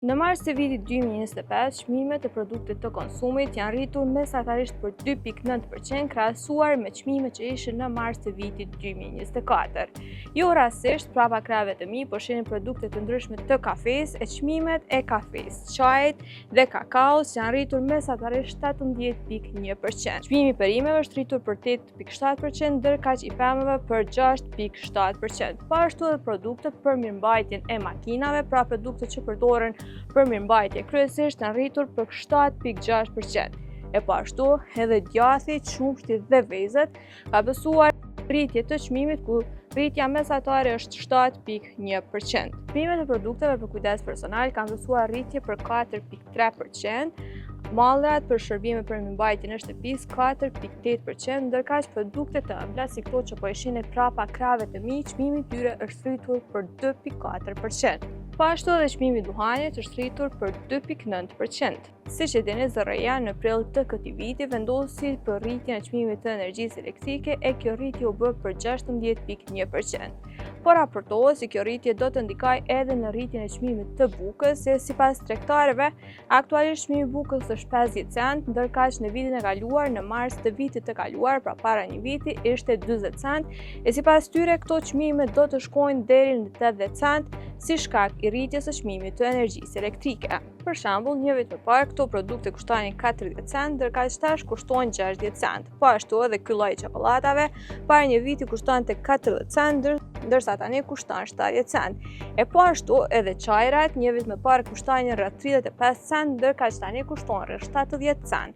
Në mars të vitit 2025, çmimet e produktit të konsumit janë rritur mesatarisht për 2.9% krahasuar me çmimet që ishin në mars të vitit 2024. Jo rastësisht, prapa krahëve të mi po shehin produkte të ndryshme të kafes e çmimet e kafes, çajit dhe kakaos janë rritur mesatarisht 17.1%. Çmimi i perimeve është rritur për 8.7%, ndërkaq i pemëve për 6.7%. Po ashtu edhe produktet për mirëmbajtjen e makinave, pra produktet që përdoren për mirëmbajtje kryesisht janë rritur për 7.6%. E po ashtu edhe djathi, qumshti dhe vezët ka besuar rritje të çmimit ku rritja mesatare është 7.1%. Çmimet e produkteve për kujdes personal kanë besuar rritje për 4.3%, mallrat për shërbime për mirëmbajtjen e shtëpisë 4.8%, ndërkaq produktet të ëmbla si këto që po ishin e prapa krahëve të mi, çmimi i tyre është rritur për 2.4%. Po ashtu edhe çmimi i duhanit është rritur për 2.9%. Siç e dini, ZRR-ja në prill të këtij viti vendosi për rritjen e çmimit të energjisë elektrike e kjo rritje u bë për 16.1%. Por raportohet se kjo rritje do të ndikojë edhe në rritjen e çmimit të bukës, se sipas tregtarëve, aktualisht çmimi i bukës është 50 cent, ndërkaq në vitin e kaluar, në mars të vitit të kaluar, pra para një viti, ishte 40 cent, e sipas tyre këto çmime do të shkojnë deri në 80 cent si shkak i rritjes së çmimit të energjisë elektrike. Për shembull, një vit më parë këto produkte kushtonin 40 cent, ndërkaq tash kushtojnë 60 cent. Po ashtu edhe ky lloj çokoladave para një viti kushtonte 40 cent, ndërsa tani kushton 70 cent. E po ashtu edhe çajrat një vit më parë kushtonin rreth 35 cent, ndërkaq tani kushton rreth 70 cent.